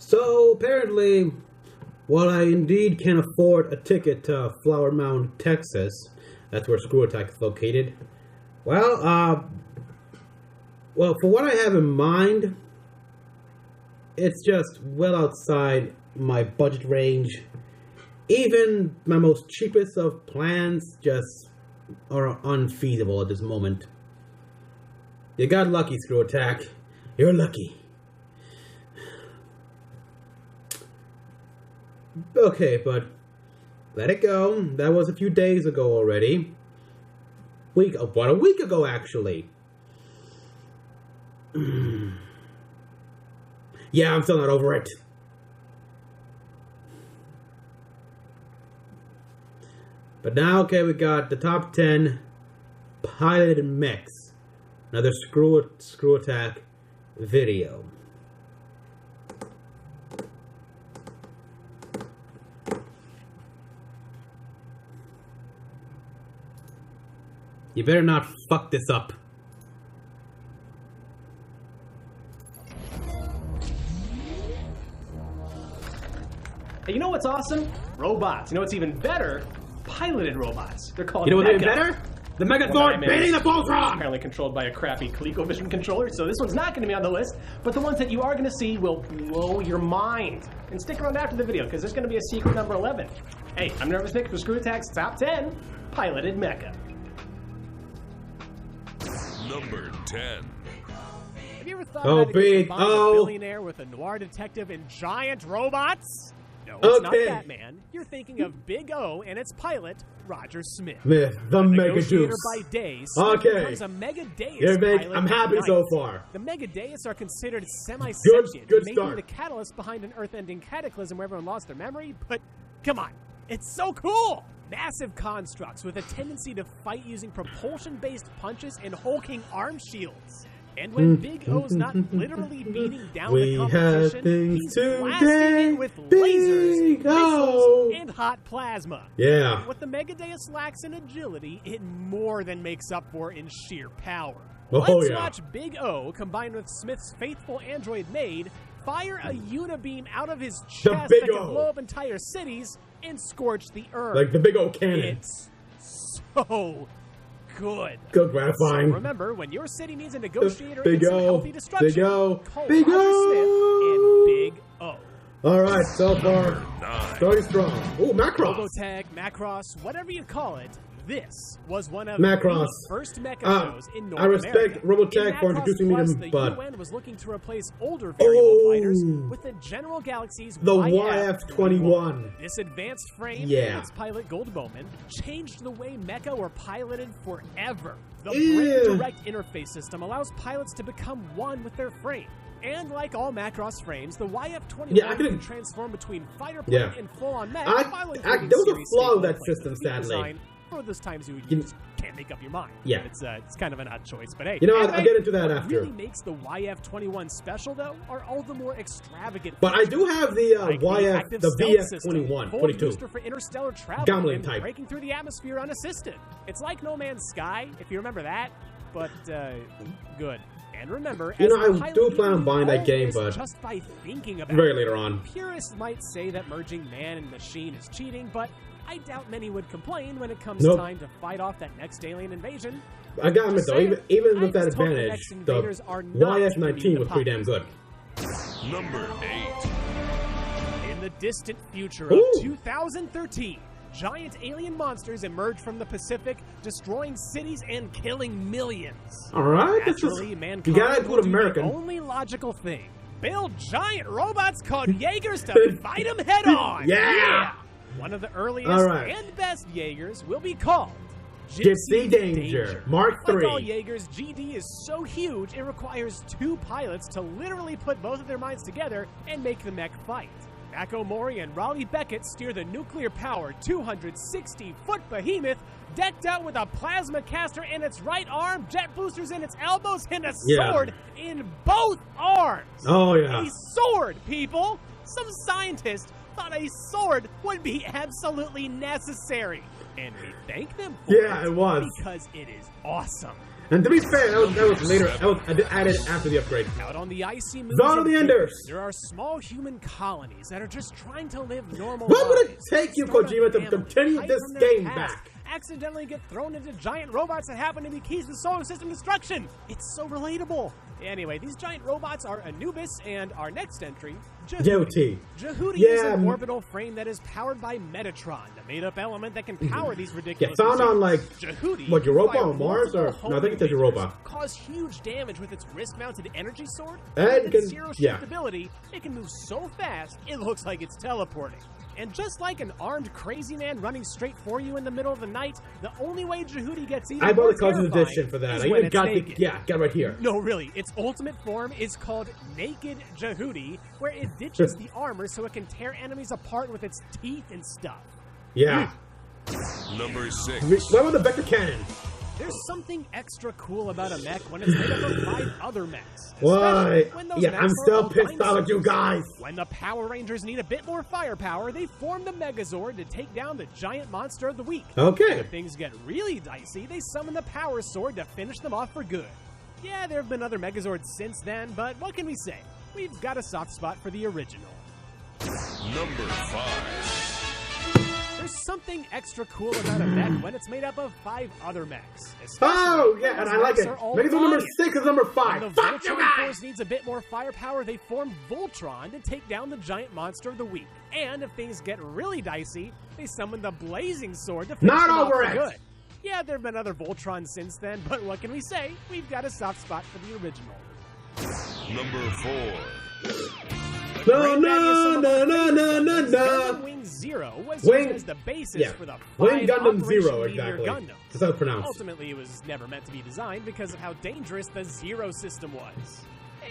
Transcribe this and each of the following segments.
So, apparently, while I indeed can afford a ticket to Flower Mound, Texas, that's where Screwattack is located, well, for what I have in mind, it's just well outside my budget range. Even my most cheapest of plans just are unfeasible at this moment. You got lucky, Screwattack. You're lucky. Okay, but let it go. That was a few days ago already. About a week ago, actually. Yeah, I'm still not over it. But now, okay, we got the top 10 piloted mechs. Another Screwattack video. You better not fuck this up. Hey, you know what's awesome? Robots. You know what's even better? Piloted robots. They're called You know what's even Mecha. better? The Megathor beating the Voltron! Apparently controlled by a crappy ColecoVision controller, so this one's not going to be on the list. But the ones that you are going to see will blow your mind. And stick around after the video, because there's going to be a secret number 11. Hey, I'm Nervous Nick for Screwattack's Top 10 Piloted Mecha. Number 10. Have you ever thought about Big combining O. a billionaire with a noir detective and giant robots? No, it's not that, man. You're thinking of Big O and its pilot, Roger Smith. Smith, the Mega Negotiator Juice. by day, Smith becomes a Mega Deus pilot I'm happy at so night. far. The Mega Deus are considered semi-sentient, Good maybe start. the catalyst behind an Earth-ending cataclysm where everyone lost their memory, but come on, it's so cool! Massive constructs with a tendency to fight using propulsion-based punches and hulking arm shields. And when Big O's not literally beating down the competition, he's blasting it with lasers, missiles, and hot plasma. Yeah. What the Mega Deus lacks in agility, it more than makes up for in sheer power. Oh, Let's yeah. watch Big O, combined with Smith's faithful android maid, fire a unibeam out of his chest Big that can O. blow up entire cities and scorch the earth. Like the Big O cannon. It's so good. Good, gratifying. So remember, when your city needs a negotiator Big in some O, healthy destruction, Big O, call Big Roger O. Smith and Big O. Alright, so far, starting strong. Ooh, Macross. Robotech, Macross, whatever you call it, this was one of Macross. the first mecha shows in North I respect America. Robotech In for Macross introducing me to Plus, them, the but UN was looking to replace older variable fighters Oh. with the General Galaxy's the YF-21. YF-21. This advanced frame Yeah. and its pilot Gold Bowman changed the way mecha were piloted forever. The Yeah. Brain Direct interface system allows pilots to become one with their frame. And like all Macross frames, the YF-21 Yeah, I couldn't- can transform between fighter plane Yeah. and full-on mech. I- while there including was a series flaw with stable that plane system, feature sadly. design For those times you You- just can't make up your mind. Yeah. It's kind of an odd choice, but hey. You know what, anyway, I'll get into that what after. really makes the YF-21 special, though, are all the more extravagant But I do have the like YF, active the stealth system, VF-21, full 22. booster for interstellar travel, Gambling and type. breaking through the atmosphere unassisted. It's like No Man's Sky, if you remember that, but good. And remember, You as know, the I pilot, do you plan on can buying that do game, this but just by thinking about very it. later on. Purists might say that merging man and machine is cheating, but I doubt many would complain when it comes Nope. time to fight off that next alien invasion. I gotta admit Just though, saying, even I with that just hope the advantage, next the invaders are not YF-19 was pretty damn good. Number 8. In the distant future of Ooh. 2013, giant alien monsters emerge from the Pacific, destroying cities and killing millions. Alright, that's just, Naturally, you mankind gotta will put do American. the only logical thing. Build giant robots called Jaegers to fight them head on. Yeah! One of the earliest Alright. and best Jaegers will be called Gypsy Danger, Mark Like all III. Jaegers, GD is so huge it requires two pilots to literally put both of their minds together and make the mech fight. Mako Mori and Raleigh Beckett steer the nuclear-powered 260-foot behemoth decked out with a plasma caster in its right arm, jet boosters in its elbows, and a Yeah. sword in both arms. Oh yeah. A sword, people! Some scientist thought a sword would be absolutely necessary. And we thank them for Yeah, it was. because it is awesome. And to be fair, that was later. That was added after the upgrade. Out on the icy moons Zone of the Enders. there are small human colonies that are just trying to live normal What would it lives. take you, Start a Kojima, to family, continue hide this from their game past, back? accidentally get thrown into giant robots that happen to be keys to solar system destruction. It's so relatable. Anyway, these giant robots are Anubis and our next entry, Jehudi. Jehudi is an orbital frame that is powered by Metatron, the made-up element that can power these ridiculous found on, like, Jehudi, what, Europa fire on Mars? Or multiple no, I think it says homing Europa. lasers, cause huge damage with its wrist-mounted energy sword, And with can- its zero yeah. shift ability, it can move so fast, it looks like it's teleporting. And just like an armed crazy man running straight for you in the middle of the night, the only way Jehudi gets even I bought more the Collector's terrifying Edition for that. is I when even it's got naked. got right here. No, really, its ultimate form is called Naked Jehudi, where it ditches the armor so it can tear enemies apart with its teeth and stuff. Yeah. Number 6. What about the Vector Cannon? There's something extra cool about a mech when it's made up of 5 other mechs. Why? especially when those Yeah, mechs I'm are still all pissed off at you guys. When the Power Rangers need a bit more firepower, they form the Megazord to take down the giant monster of the week. Okay. If things get really dicey, they summon the Power Sword to finish them off for good. Yeah, there have been other Megazords since then, but what can we say? We've got a soft spot for the original. Number 5. There's something extra cool about a mech when it's made up of 5 other mechs. Oh, yeah, and I like it. Megazord number 6 is number 5. When the Fuck you Voltron guys! Force needs a bit more firepower, they form Voltron to take down the giant monster of the week. And if things get really dicey, they summon the Blazing Sword to finish Not them off for overacts. good. Yeah, there have been other Voltrons since then, but what can we say? We've got a soft spot for the original. Number 4. No, no, no, no, no, no, Gundam no. Wing Zero was Wing- used as the basis Yeah. for the 5 Wing Gundam Operation Zero, Meteor exactly. Gundam. That's how it's pronounced. Ultimately, it was never meant to be designed because of how dangerous the Zero system was.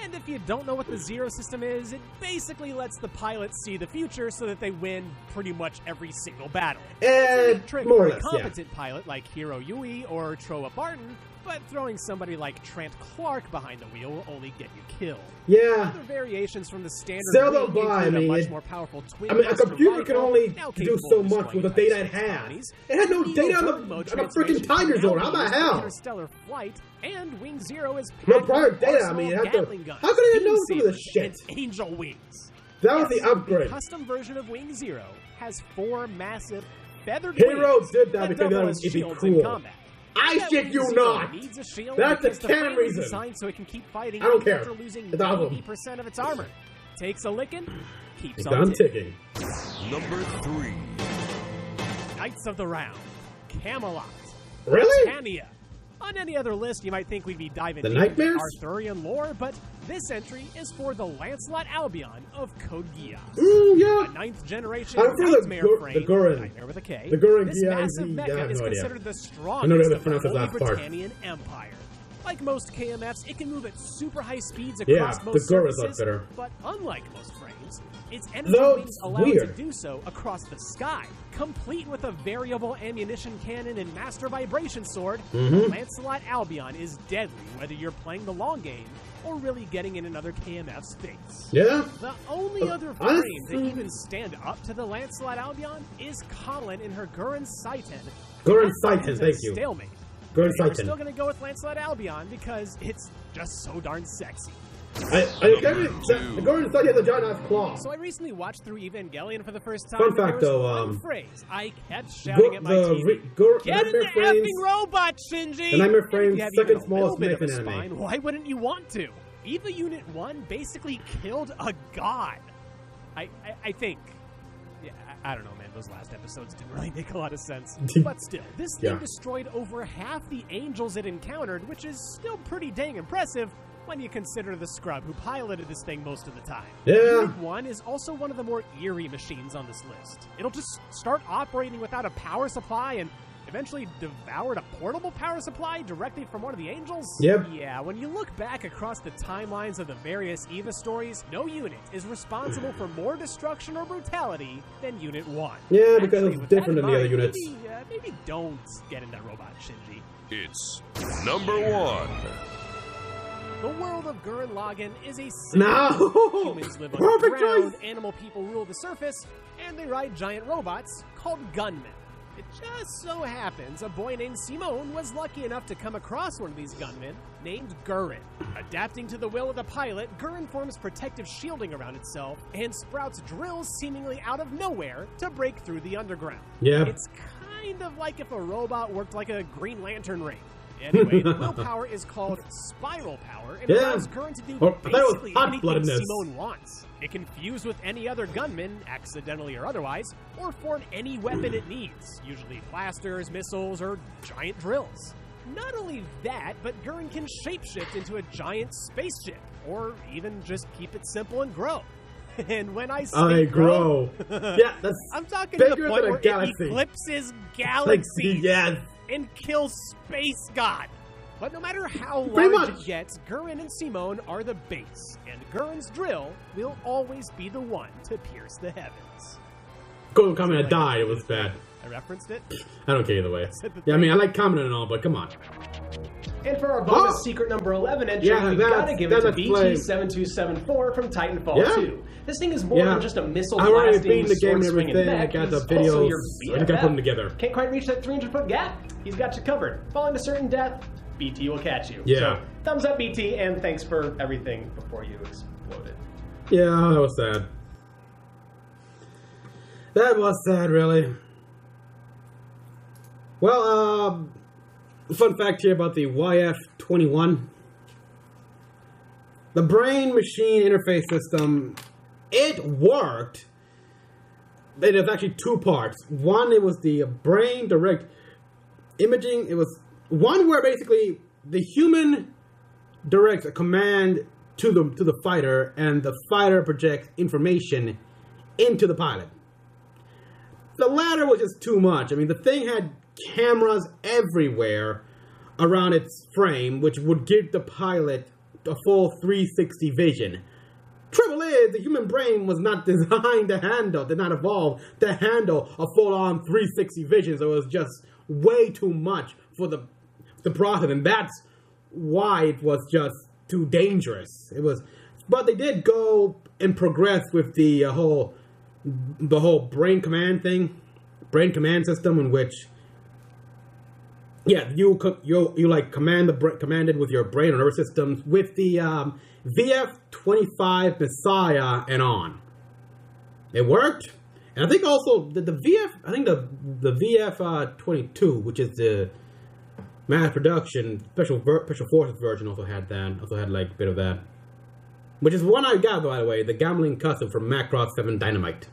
And if you don't know what the Zero system is, it basically lets the pilots see the future so that they win pretty much every single battle. It's a trick more for or a less, yeah. competent pilot like Hiro Yui or Troa Barton, but throwing somebody like Trent Clark behind the wheel will only get you killed. Yeah. Other variations from the standard Still wing don't buy, include I mean, a much it- more powerful twin I mean, a blaster computer can rifle, only now do capable so of much with the destroying data it type has. colonies, It had no Neo data on Burn the mode freaking transformation Tiger can Zone. now How be the used for hell? interstellar flight, and Wing Zero is No packed prior with data, I arsenal mean, it of had to- Gatling guns, how could it beam know some of this sabers, shit? and angel wings. That was Yes, the upgrade. The custom version of Wing Zero has 4 massive feathered Heroes wings did that because double that as would be shields in cool. combat. I That shit Wing you Zero not. needs a shield That's the because canon frame is reason. designed so it can keep fighting I don't even care. after losing It's awesome. 90% of its armor. Takes a licking, keeps It's on done ticking. ticking. Number 3. Knights of the Round, Camelot, Really? Britannia. On any other list, you might think we'd be diving The deep into Nightmares? Arthurian lore, but this entry is for the Lancelot Albion of Code Geass. Yeah. A 9th generation I'm for the nightmare Gur- frame, the Gurren. Nightmare with a K. The Gurren This Geass, massive yeah, I mecha have is no idea. considered the I know strongest they of the pronounce his Holy last part. Britannian Empire. Like most KMFs, it can move at super high speeds Yeah, across the most Gurren's a lot surfaces, better. but unlike most frames, its energy Though wings it's allow it to weird. do so across the sky. Complete with a variable ammunition cannon and master vibration sword, Mm-hmm. the Lancelot Albion is deadly whether you're playing the long game or really getting in another KMF's face. Yeah. The only other frame honestly- to even stand up to the Lancelot Albion is Colin in her Gurren Saiten. Gurren That fight Saiten, is a thank you. Stalemate. Gurren We're still Saiten. going to go with Lancelot Albion because it's just so darn sexy. The Gurren Saiten has a giant ass claw. So I recently watched through Evangelion for the first time. Fun and there fact, was though, one phrase I kept shouting at my TV. Get in Nightmare the Frames. effing robot, Shinji! The Nightmare And if Frames you have second even a smallest little bit of a mech in anime. spine, why wouldn't you want to? Eva Unit 1 basically killed a god. I think. Yeah, I don't know, man. Those last episodes didn't really make a lot of sense. But still, this thing Yeah. destroyed over half the angels it encountered, which is still pretty dang impressive when you consider the scrub who piloted this thing most of the time. Yeah. Unit 1 is also one of the more eerie machines on this list. It'll just start operating without a power supply and eventually devoured a portable power supply directly from one of the angels? Yep. Yeah, when you look back across the timelines of the various EVA stories, no unit is responsible for more destruction or brutality than Unit 1. Yeah, because Actually, it's with different that than the other in mind, units. Maybe don't get into Robot Shinji. It's number 1. The world of Gurren Lagann is a No! Humans live Perfect underground, choice! animal people rule the surface, and they ride giant robots called gunmen. It just so happens a boy named Simone was lucky enough to come across one of these gunmen named Gurren. Adapting to the will of the pilot, Gurren forms protective shielding around itself and sprouts drills seemingly out of nowhere to break through the underground. Yeah. It's kind of like if a robot worked like a Green Lantern ring. Anyway, the willpower is called spiral power and allows Gurren to do basically anything Simone wants. It can fuse with any other gunman, accidentally or otherwise, or form any weapon it needs, usually blasters, missiles, or giant drills. Not only that, but Gurren can shapeshift into a giant spaceship, or even just keep it simple and grow. And when I say grow, yeah, that's I'm talking to the bigger point than a where galaxy. It eclipses galaxies Yes. and kills Space God. But no matter how Pretty large much. it gets, Gurren and Simone are the base, and Gurren's drill will always be the one to pierce the heavens. Golden Kamen died. It was bad. I referenced it. I don't care either way. Yeah, I mean, I like Kamen and all, but come on. And for our bonus secret number 11 entry, we've got to give it to BT7274 from Titanfall 2. This thing is more than just a missile I've already blasting, beaten the game and sword-swinging everything. mech. I got the He's also videos. your I just gotta put them BFF. together. Can't quite reach that 300-foot gap? He's got you covered. Falling to certain death, BT will catch you. Yeah. So, thumbs up, BT, and thanks for everything before you exploded. Yeah, that was sad. That was sad, really. Well, fun fact here about the YF-21. The brain-machine interface system, it worked. There's actually two parts. One, it was the brain direct imaging. It was one where basically the human directs a command to the fighter, and the fighter projects information into the pilot. The latter was just too much. I mean, the thing had cameras everywhere around its frame, which would give the pilot a full 360 vision. Trouble is, the human brain was not designed to handle, did not evolve to handle a full-on 360 vision, so it was just way too much for the process, and that's why it was just too dangerous. It was, but they did go and progress with the whole brain command thing, brain command system, in which, yeah, you like commanded with your brain or nervous system with the VF-25 Messiah and on. It worked, and I think also the VF-22, which is the mass production special forces version, also had that. Also had like a bit of that, which is one I got, by the way, the gambling custom from Macross 7 Dynamite.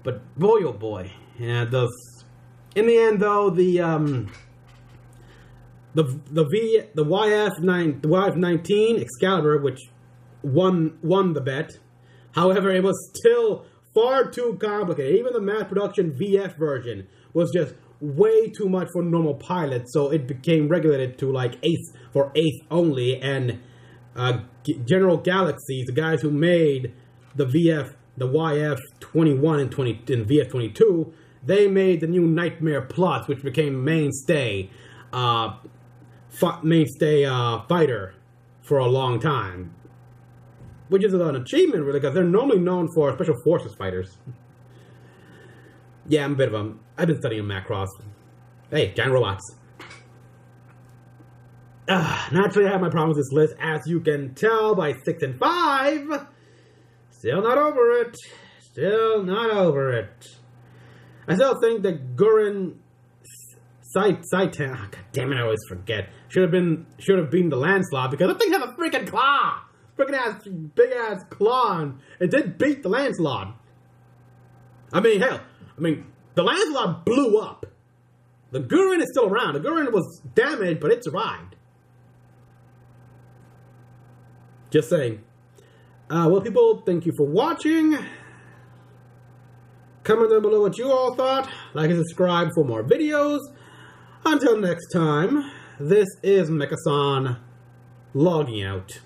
But boy, oh boy, yeah, those. In the end, though, the YF-19 Excalibur, which won the bet. However, it was still far too complicated. Even the mass production VF version was just way too much for normal pilots, so it became regulated to like eighth only. And General Galaxies, the guys who made the YF-21 and VF-22, they made the new Nightmare Plus, which became mainstay fighter for a long time. Which is an achievement, really, because they're normally known for special forces fighters. Yeah, I'm a bit of a... I've been studying Macross. Hey, giant robots. Naturally, I have my problems with this list, as you can tell by 6 and 5. Still not over it. Still not over it. I still think that Gurren Saitan, oh, god damn it, I always forget. Should have been the Lancelot, because that thing has a freaking claw! Big ass claw, and it did beat the Lancelot. I mean, hell, the Lancelot blew up. The Gurren is still around. The Gurren was damaged, but it survived. Just saying. Well, people, thank you for watching. Comment down below what you all thought. Like and subscribe for more videos. Until next time, this is Mecha-san logging out.